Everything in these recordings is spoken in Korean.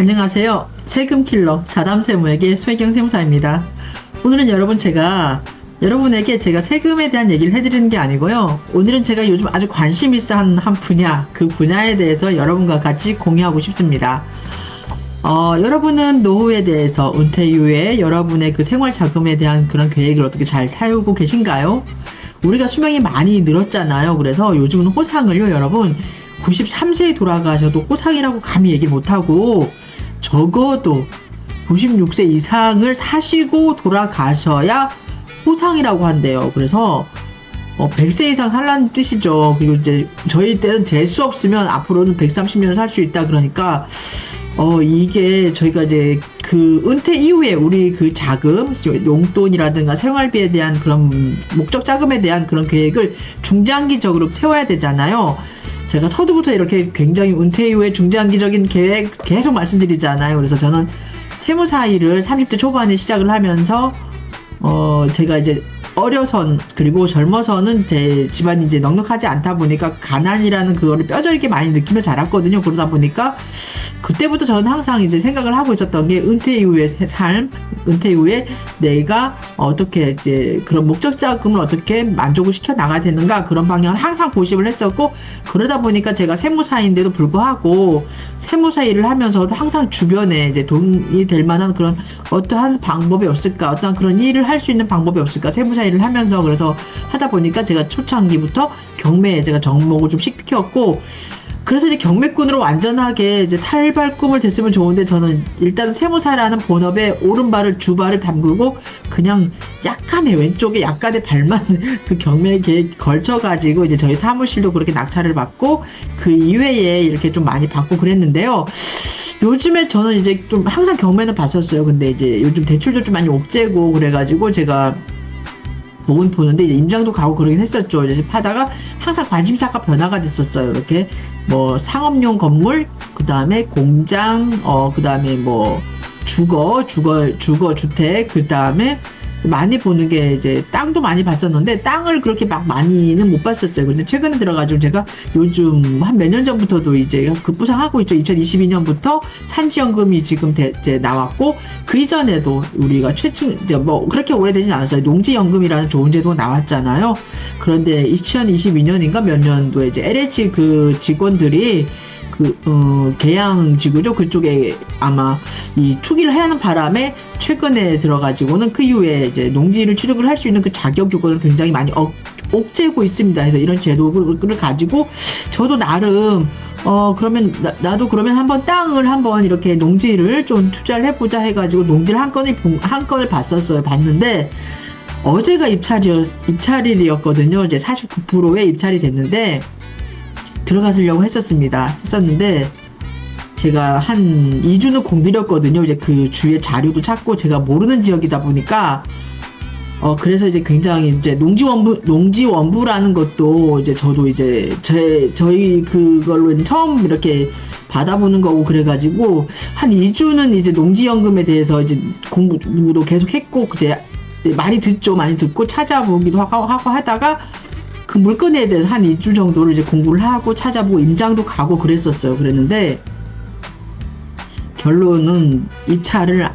안녕하세요. 세금킬러 자담세무에게 최경 세무사입니다. 오늘은 제가 여러분에게 세금에 대한 얘기를 해드리는 게 아니고요. 오늘은 제가 요즘 아주 관심 있어 하는 한 분야, 그 분야에 대해서 여러분과 같이 공유하고 싶습니다. 여러분은 노후에 대해서, 은퇴 이후에 여러분의 그 생활 자금에 대한 그런 계획을 어떻게 잘 세우고 계신가요? 우리가 수명이 많이 늘었잖아요. 그래서 요즘은 호상을요, 여러분 93세에 돌아가셔도 호상이라고 감히 얘기 못하고 적어도 96세 이상을 사시고 돌아가셔야 호상이라고 한대요. 그래서 100세 이상 살라는 뜻이죠. 그리고 이제 저희 때는 재수 없으면 앞으로는 130년 살 수 있다 그러니까 이게 저희가 이제 그 은퇴 이후에 우리 그 자금, 용돈이라든가 생활비에 대한 그런 목적 자금에 대한 그런 계획을 중장기적으로 세워야 되잖아요. 제가 서두부터 이렇게 굉장히 은퇴 이후에 중장기적인 계획 계속 말씀드리잖아요. 그래서 저는 세무사 일을 30대 초반에 시작을 하면서 제가 이제 어려선 그리고 젊어서는 제 집안이 이제 넉넉하지 않다 보니까 가난이라는 그거를 뼈저리게 많이 느끼며 자랐거든요. 그러다 보니까 그때부터 저는 항상 이제 생각을 하고 있었던 게 은퇴 이후의 삶, 은퇴 이후에 내가 어떻게 이제 그런 목적 자금을 어떻게 만족을 시켜 나가야 되는가, 그런 방향을 항상 고심을 했었고, 그러다 보니까 제가 세무사인데도 불구하고 세무사 일을 하면서도 항상 주변에 이제 돈이 될 만한 그런 어떠한 방법이 없을까, 어떠한 그런 일을 할 수 있는 방법이 없을까, 세무사 일을 하면서. 그래서 하다 보니까 제가 초창기부터 경매에 제가 접목을 좀 시켰고, 그래서 이제 경매꾼으로 완전하게 이제 탈발꿈을 됐으면 좋은데, 저는 일단 세무사라는 본업에 오른발을 주발을 담그고 그냥 약간의 왼쪽에 약간의 발만 그 경매에 걸쳐가지고 이제 저희 사무실도 그렇게 낙찰을 받고 그 이외에 이렇게 좀 많이 받고 그랬는데요. 요즘에 저는 이제 좀 항상 경매는 봤었어요. 근데 이제 요즘 대출도 좀 많이 옥죄고 그래가지고 제가 보는데 이제 임장도 가고 그러긴 했었죠. 이제 파다가 항상 관심사가 변화가 됐었어요. 이렇게 뭐 상업용 건물, 그 다음에 공장, 그 다음에 뭐 주거 주택, 그 다음에 많이 보는 게 이제 땅도 많이 봤었는데 땅을 그렇게 막 많이는 못 봤었어요. 근데 최근에 들어가지고 제가 요즘 한 몇 년 전부터도 이제 급부상하고 있죠. 2022년부터 산지연금이 지금 이제 나왔고, 그 이전에도 우리가 최충 이제 뭐 그렇게 오래되진 않았어요. 농지연금이라는 좋은 제도가 나왔잖아요. 그런데 2022년인가 몇 년도에 이제 LH 그 직원들이 계양지구죠. 그쪽에 아마 이 투기를 해야 하는 바람에 최근에 들어가지고는 그 이후에 이제 농지를 취득을 할 수 있는 그 자격 요건을 굉장히 많이 옥죄고 있습니다. 그래서 이런 제도를 가지고 저도 나름 그러면 나도 그러면 한번 땅을 한번 이렇게 농지를 좀 투자를 해보자 해가지고 농지를 한 건을 봤는데 어제가 입찰일이었거든요. 이제 49%에 입찰이 됐는데 들어가시려고 했었는데 제가 한 2주는 공들였거든요. 이제 그 주위에 자료도 찾고, 제가 모르는 지역이다 보니까 그래서 이제 굉장히 이제 농지원부라는 것도 이제 저도 이제 저희 그걸로 처음 이렇게 받아보는 거고, 그래가지고 한 2주는 이제 농지연금에 대해서 이제 공부도 계속 했고, 이제 많이 듣고 찾아보기도 하고 하다가 그 물건에 대해서 한 2주 정도를 이제 공부를 하고 찾아보고 임장도 가고 그랬는데 결론은 입찰을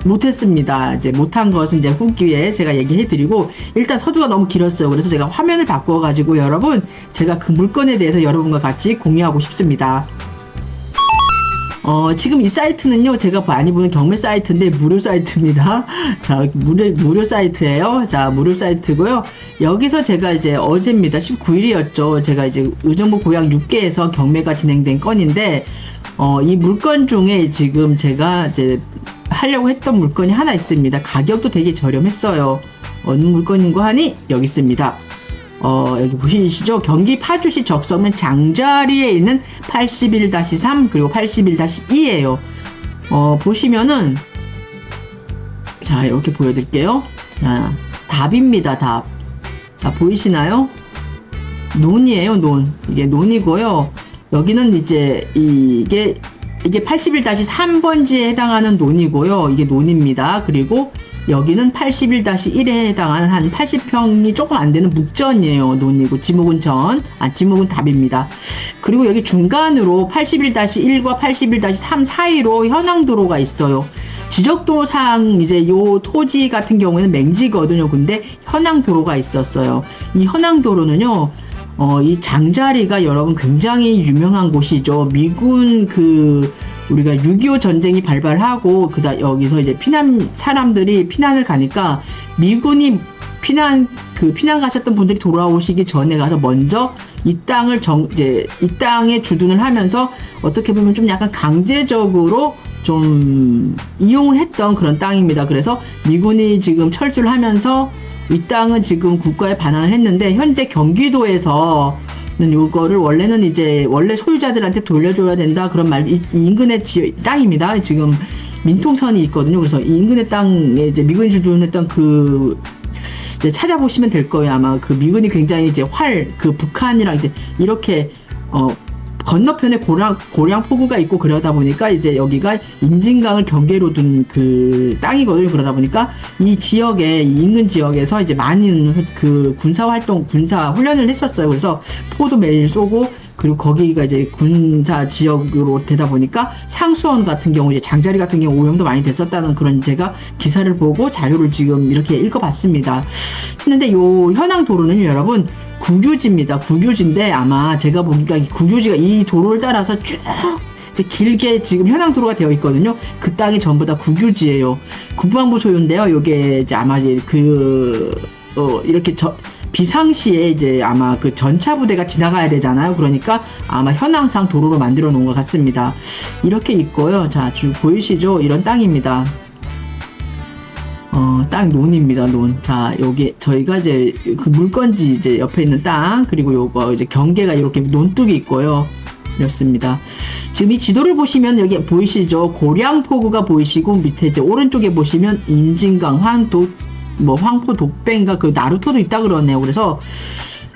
못했습니다. 이제 못한 것은 이제 후기에 제가 얘기해드리고, 일단 서두가 너무 길었어요. 그래서 제가 화면을 바꿔가지고 여러분, 제가 그 물건에 대해서 여러분과 같이 공유하고 싶습니다. 지금 이 사이트는요, 제가 많이 보는 경매 사이트인데 무료 사이트입니다. 자, 무료 사이트예요. 자, 무료 사이트고요. 여기서 제가 이제 어제입니다. 19일이었죠. 제가 이제 의정부 고양 6개에서 경매가 진행된 건인데, 이 물건 중에 지금 제가 이제 하려고 했던 물건이 하나 있습니다. 가격도 되게 저렴했어요. 어느 물건인가 하니 여기 있습니다. 여기 보시시죠? 경기 파주시 적성면 장자리에 있는 81-3 그리고 81-2예요. 보시면은, 자, 이렇게 보여드릴게요. 답입니다. 답. 자, 보이시나요? 논이에요. 논. 이게 논이고요. 여기는 이제 이게 81-3번지에 해당하는 논이고요. 이게 논입니다. 그리고 여기는 81-1에 해당하는 한 80평이 조금 안 되는 묵전이에요. 논이고 지목은 지목은 답입니다. 그리고 여기 중간으로 81-1과 81-3 사이로 현황도로가 있어요. 지적도상 이제 요 토지 같은 경우에는 맹지거든요. 근데 현황도로가 있었어요. 이 현황도로는요, 이 장자리가 여러분 굉장히 유명한 곳이죠. 미군 우리가 6.25 전쟁이 발발하고, 여기서 이제 사람들이 피난을 가니까, 미군이 피난 가셨던 분들이 돌아오시기 전에 가서 먼저 이 땅에 주둔을 하면서 어떻게 보면 좀 약간 강제적으로 좀 이용을 했던 그런 땅입니다. 그래서 미군이 지금 철수를 하면서 이 땅은 지금 국가에 반환을 했는데, 현재 경기도에서는 요거를 원래 소유자들한테 돌려줘야 된다 그런 이 인근의 땅입니다. 지금 민통선이 있거든요. 그래서 이 인근의 땅에 이제 미군이 주둔했던 이제 찾아보시면 될 거예요. 아마 미군이 굉장히 이제 북한이랑 이제 이렇게 건너편에 고량포구가 있고, 그러다 보니까 이제 여기가 임진강을 경계로 둔 땅이거든요. 그러다 보니까 이 인근 지역에서 이제 많은 군사 훈련을 했었어요. 그래서 포도 매일 쏘고, 그리고 거기가 이제 군사 지역으로 되다 보니까 상수원 같은 경우, 이제 장자리 같은 경우 오염도 많이 됐었다는 그런 제가 기사를 보고 자료를 지금 이렇게 읽어봤습니다. 했는데 요 현황 도로는 여러분 국유지입니다. 국유지인데 아마 제가 보니까 국유지가 이 도로를 따라서 쭉 이제 길게 지금 현황 도로가 되어 있거든요. 그 땅이 전부 다 국유지예요. 국방부 소유인데요. 요게 이제 아마 이제 이렇게 비상시에 이제 아마 전차 부대가 지나가야 되잖아요. 그러니까 아마 현황상 도로로 만들어 놓은 것 같습니다. 이렇게 있고요. 자, 보이시죠? 이런 땅입니다. 땅 논입니다. 논. 자, 여기 저희가 이제 물건지 이제 옆에 있는 땅, 그리고 요거 이제 경계가 이렇게 논뚝이 있고요. 이렇습니다. 지금 이 지도를 보시면 여기 보이시죠? 고량포구가 보이시고, 밑에 이제 오른쪽에 보시면 임진강, 황포 독배인가 나루토도 있다 그러네요. 그래서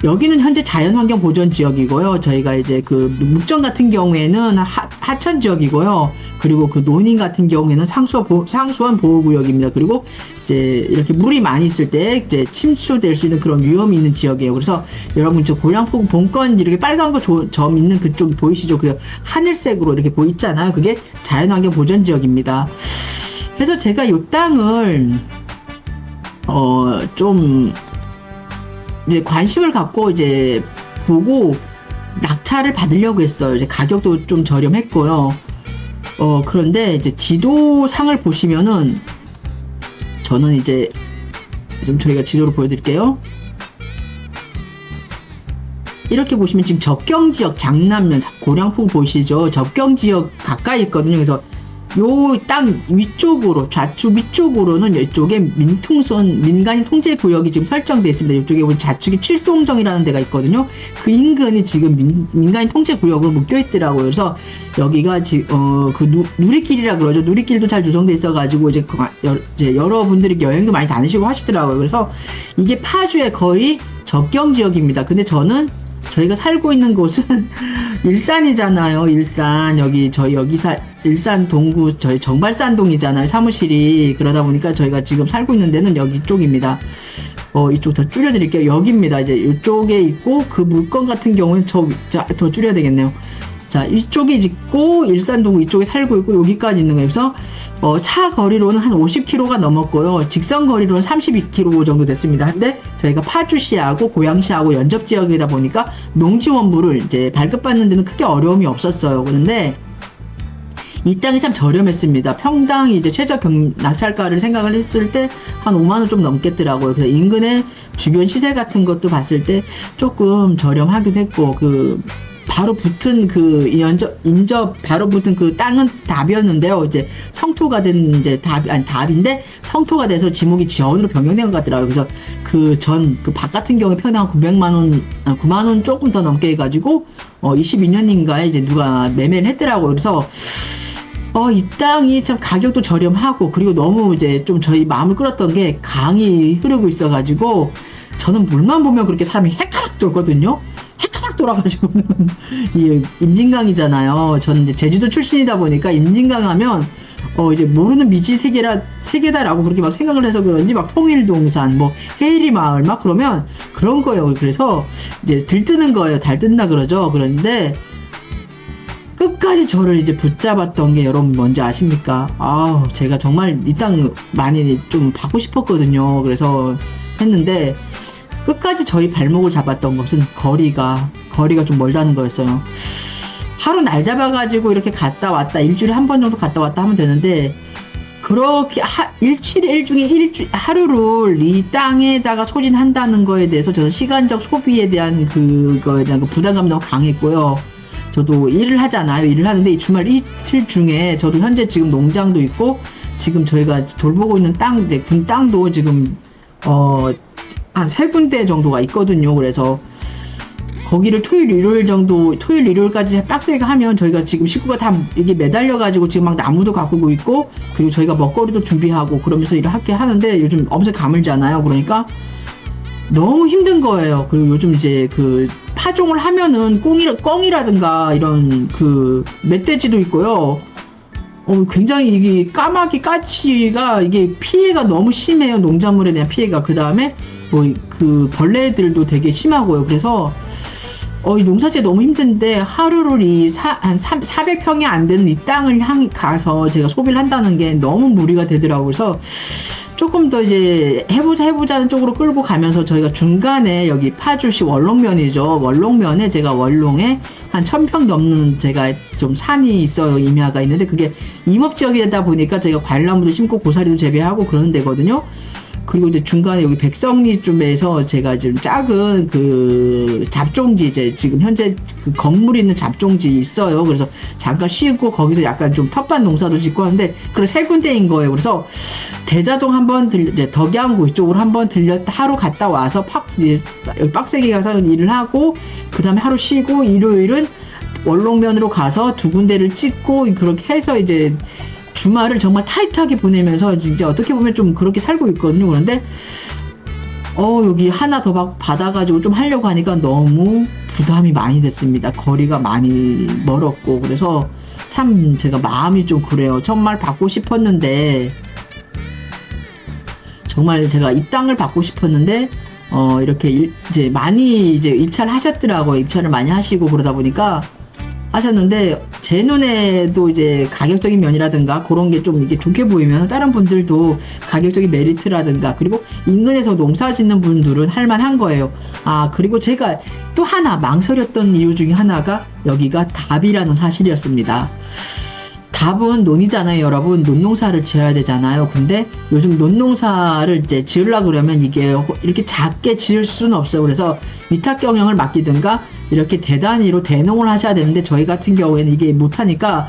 여기는 현재 자연환경 보전 지역이고요. 저희가 이제 묵전 같은 경우에는 하천 지역이고요. 그리고 논인 같은 경우에는 상수원 보호구역입니다. 그리고 이제 이렇게 물이 많이 있을 때 이제 침수될 수 있는 그런 위험이 있는 지역이에요. 그래서 여러분 고량포구 본건 이렇게 빨간 거 점 있는 그쪽 보이시죠? 하늘색으로 이렇게 보이잖아요. 그게 자연환경 보전 지역입니다. 그래서 제가 이 땅을 좀 이제 관심을 갖고 이제 보고 낙찰을 받으려고 했어요. 이제 가격도 좀 저렴했고요. 그런데 이제 지도상을 보시면은, 저는 이제 좀 저희가 지도를 보여드릴게요. 이렇게 보시면 지금 접경지역 장남면 고량포구 보이시죠? 접경지역 가까이 있거든요. 그래서 요 땅 위쪽으로, 좌측 위쪽으로는 이쪽에 민간인 통제 구역이 지금 설정되어 있습니다. 이쪽에 보면 좌측에 칠송정이라는 데가 있거든요. 그 인근이 지금 민간인 통제 구역으로 묶여 있더라고요. 그래서 여기가 누리길이라 그러죠. 누리길도 잘 조성돼 있어가지고 이제 여러분들이 여행도 많이 다니시고 하시더라고요. 그래서 이게 파주의 거의 접경 지역입니다. 근데 저희가 살고 있는 곳은 일산이잖아요. 일산. 일산 동구 저희 정발산동이잖아요. 사무실이. 그러다 보니까 저희가 지금 살고 있는 데는 여기 쪽입니다. 이쪽 더 줄여드릴게요. 여기입니다. 이제 이쪽에 있고, 물건 같은 경우는 더 줄여야 되겠네요. 자, 이쪽에 있고, 일산동구 이쪽에 살고 있고, 여기까지 있는 거예요. 그래서 차 거리로는 한 50km가 넘었고요. 직선 거리로는 32km 정도 됐습니다. 근데 저희가 파주시하고 고양시하고 연접 지역이다 보니까 농지원부를 이제 발급받는 데는 크게 어려움이 없었어요. 그런데 이 땅이 참 저렴했습니다. 평당 이제 최저 낙찰가를 생각을 했을 때 한 5만원 좀 넘겠더라고요. 그래서 인근의 주변 시세 같은 것도 봤을 때 조금 저렴하기도 했고, 바로 붙은 인접 바로 붙은 땅은 답이었는데요. 이제 성토가 된 이제 답인데 성토가 돼서 지목이 지원으로 변경된 것 같더라고요. 그래서 밭 같은 경우에 평당 9만원 조금 더 넘게 해가지고 22년인가에 이제 누가 매매를 했더라고요. 그래서 이 땅이 참 가격도 저렴하고, 그리고 너무 이제 좀 저희 마음을 끌었던 게 강이 흐르고 있어가지고, 저는 물만 보면 그렇게 사람이 해카락 돌거든요. 해카락 돌아가지고는 임진강이잖아요. 저는 이제 제주도 출신이다 보니까 임진강 하면 이제 모르는 미지 세계다라고 그렇게 막 생각을 해서 그런지 막 통일동산, 뭐 헤이리 마을 막 그러면 그런 거예요. 그래서 이제 들뜨는 거예요. 달뜬다 그러죠. 그런데 끝까지 저를 이제 붙잡았던 게 여러분 뭔지 아십니까? 제가 정말 이 땅 많이 좀 받고 싶었거든요. 그래서 했는데 끝까지 저희 발목을 잡았던 것은 거리가 좀 멀다는 거였어요. 하루 날 잡아가지고 이렇게 갔다 왔다 일주일에 한 번 정도 갔다 왔다 하면 되는데 그렇게 일 중에 하루를 이 땅에다가 소진한다는 거에 대해서 저는 시간적 소비에 대한 그거에 대한 부담감이 너무 강했고요. 저도 일을 하잖아요. 일을 하는데 이 주말 이틀 중에 저도 현재 지금 농장도 있고 지금 저희가 돌보고 있는 땅, 이제 군 땅도 지금 한 3군데 정도가 있거든요. 그래서 거기를 토요일, 일요일까지 빡세게 하면 저희가 지금 식구가 다 이게 매달려가지고 지금 막 나무도 가꾸고 있고 그리고 저희가 먹거리도 준비하고 그러면서 일을 하는데 요즘 엄청 가물잖아요. 그러니까 너무 힘든 거예요. 그리고 요즘 이제 그 파종을 하면은 꿩이라든가 이런 그 멧돼지도 있고요. 굉장히 이게 까치가 이게 피해가 너무 심해요. 농작물에 대한 피해가. 그 다음에 뭐 그 벌레들도 되게 심하고요. 그래서 이 농사지가 너무 힘든데 하루를 한 400평이 안 되는 이 땅을 가서 제가 소비를 한다는 게 너무 무리가 되더라고요. 그래서 조금 더 이제 해보자는 쪽으로 끌고 가면서 저희가 중간에 여기 파주시 원롱면이죠. 원롱면에 제가 원롱에 한 1000평 넘는 제가 좀 산이 있어요. 임야가 있는데 그게 임업지역이다 보니까 저희가 과일나무도 심고 고사리도 재배하고 그러는 데거든요. 그리고 이제 중간에 여기 백성리 쪽에서 제가 지금 작은 그 잡종지 이제 지금 현재 그 건물이 있는 잡종지 있어요. 그래서 잠깐 쉬고 거기서 약간 좀 텃밭 농사도 짓고 하는데 그런 3군데인 거예요. 그래서 대자동 한번 덕양구 이쪽으로 한번 하루 갔다 와서 빡세게 가서 일을 하고 그 다음에 하루 쉬고 일요일은 원롱면으로 가서 2군데를 찍고 그렇게 해서 이제 주말을 정말 타이트하게 보내면서 진짜 어떻게 보면 좀 그렇게 살고 있거든요. 그런데 여기 하나 더 받아가지고 좀 하려고 하니까 너무 부담이 많이 됐습니다. 거리가 많이 멀었고 그래서 참 제가 마음이 좀 그래요. 정말 받고 싶었는데 정말 제가 이 땅을 받고 싶었는데 이렇게 이제 많이 이제 입찰을 하셨더라고요. 입찰을 많이 하시고 그러다 보니까 하셨는데 제 눈에도 이제 가격적인 면이라든가 그런 게 좀 이게 좋게 보이면 다른 분들도 가격적인 메리트라든가 그리고 인근에서 농사 짓는 분들은 할만한 거예요. 그리고 제가 또 하나 망설였던 이유 중에 하나가 여기가 답이라는 사실이었습니다. 답은 논이잖아요, 여러분. 논농사를 지어야 되잖아요. 근데 요즘 논농사를 이제 지으려고 그러면 이게 이렇게 작게 지을 수는 없어요. 그래서 위탁 경영을 맡기든가 이렇게 대단위로 대농을 하셔야 되는데 저희 같은 경우에는 이게 못하니까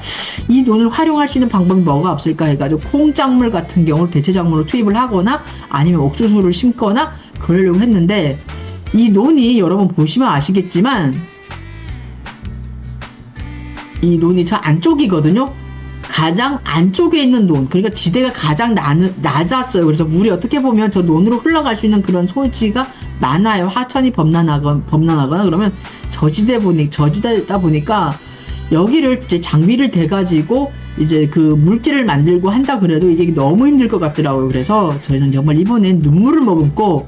이 논을 활용할 수 있는 방법이 뭐가 없을까 해가지고 콩작물 같은 경우를 대체작물로 투입을 하거나 아니면 옥수수를 심거나 그러려고 했는데 이 논이 여러분 보시면 아시겠지만 이 논이 저 안쪽이거든요. 가장 안쪽에 있는 논, 그러니까 지대가 가장 낮았어요. 그래서 물이 어떻게 보면 저 논으로 흘러갈 수 있는 그런 소지가 많아요. 하천이 범람하거나 그러면 저지대다 보니까 여기를 이제 장비를 대가지고 이제 그 물길을 만들고 한다 그래도 이게 너무 힘들 것 같더라고요. 그래서 저희는 정말 이번엔 눈물을 머금고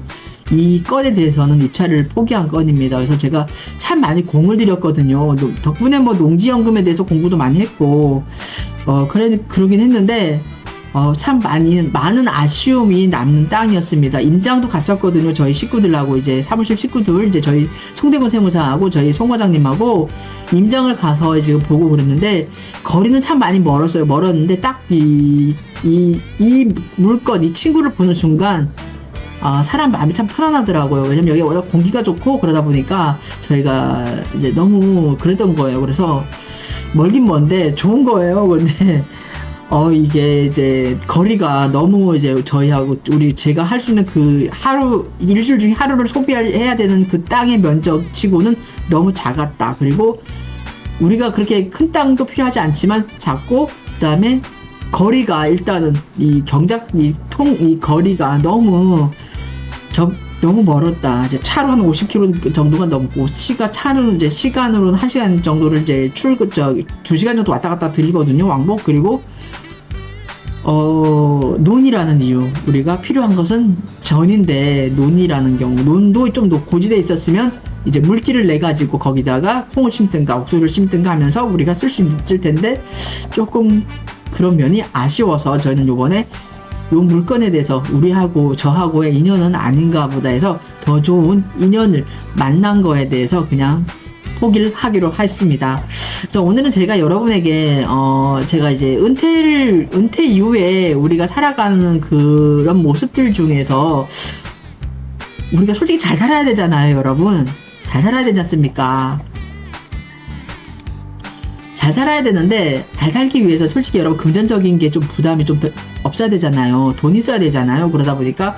이 건에 대해서는 입찰을 포기한 건입니다. 그래서 제가 참 많이 공을 들였거든요. 덕분에 뭐 농지연금에 대해서 공부도 많이 했고, 그러긴 했는데, 참 많은 아쉬움이 남는 땅이었습니다. 임장도 갔었거든요. 저희 식구들하고 이제 사무실 식구들, 이제 저희 송대곤 세무사하고 저희 송 과장님하고 임장을 가서 지금 보고 그랬는데, 거리는 참 많이 멀었는데, 딱 이 물건, 이 친구를 보는 순간, 사람 마음이 참 편안하더라고요. 왜냐면 여기 워낙 공기가 좋고 그러다 보니까 저희가 이제 너무 그랬던 거예요. 그래서 멀긴 먼데 좋은 거예요. 근데 이게 이제 거리가 너무 이제 저희하고 제가 할 수 있는 그 일주일 중에 하루를 소비해야 되는 그 땅의 면적 치고는 너무 작았다. 그리고 우리가 그렇게 큰 땅도 필요하지 않지만 작고 그 다음에 거리가 일단은 이 거리가 너무 멀었다. 이제 차로 한 50km 정도가 넘고 차로는 이제 시간으로는 1시간 정도를 이제 2시간 정도 왔다 갔다 들리거든요. 왕복. 그리고 논이라는 이유. 우리가 필요한 것은 전인데, 논이라는 경우. 논도 좀 고지대에 있었으면, 이제 물기를 내가지고 거기다가 콩을 심든가, 옥수수를 심든가 하면서 우리가 쓸 수 있을 텐데, 조금 그런 면이 아쉬워서 저는 요번에 요 물건에 대해서 우리하고 저하고의 인연은 아닌가 보다 해서 더 좋은 인연을 만난 거에 대해서 그냥 포기를 하기로 했습니다. 그래서 오늘은 제가 여러분에게 제가 이제 은퇴 이후에 우리가 살아가는 그런 모습들 중에서 우리가 솔직히 잘 살아야 되잖아요, 여러분. 잘 살아야 되지 않습니까? 잘 살아야 되는데 잘 살기 위해서 솔직히 여러분 금전적인 게 좀 부담이 좀 더 없어야 되잖아요. 돈 있어야 되잖아요. 그러다 보니까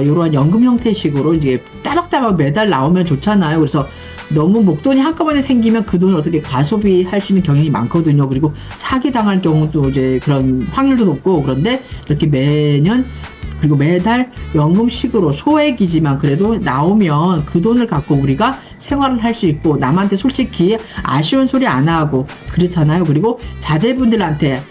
이러한 연금 형태식으로 이제 따박따박 매달 나오면 좋잖아요. 그래서 너무 목돈이 한꺼번에 생기면 그 돈을 어떻게 과소비할 수 있는 경향이 많거든요. 그리고 사기당할 경우도 이제 그런 확률도 높고, 그런데 이렇게 매년 그리고 매달 연금식으로 소액이지만 그래도 나오면 그 돈을 갖고 우리가 생활을 할 수 있고, 남한테 솔직히 아쉬운 소리 안 하고 그렇잖아요. 그리고 자제분들한테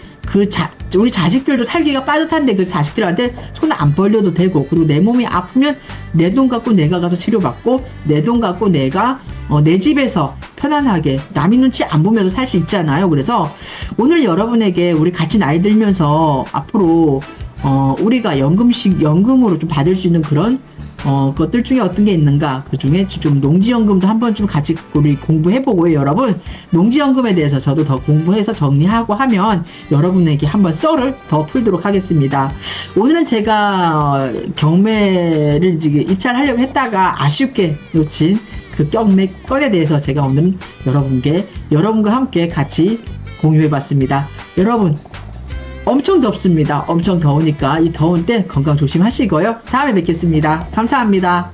우리 자식들도 살기가 빠듯한데 그 자식들한테 손 안 벌려도 되고, 그리고 내 몸이 아프면 내 돈 갖고 내가 가서 치료받고, 내 돈 갖고 내가 내 집에서 편안하게 남의 눈치 안 보면서 살 수 있잖아요. 그래서 오늘 여러분에게 우리 같이 나이 들면서 앞으로 우리가 연금으로 좀 받을 수 있는 그런 것들 중에 어떤 게 있는가, 그 중에 좀 농지연금도 한번 좀 같이 우리 공부해보고요. 여러분, 농지연금에 대해서 저도 더 공부해서 정리하고 하면 여러분에게 한번 썰을 더 풀도록 하겠습니다. 오늘은 제가 경매를 지금 입찰하려고 했다가 아쉽게 놓친 그 경매 건에 대해서 제가 오늘은 여러분과 함께 같이 공유해봤습니다. 여러분, 엄청 덥습니다. 엄청 더우니까 이 더운 때 건강 조심하시고요. 다음에 뵙겠습니다. 감사합니다.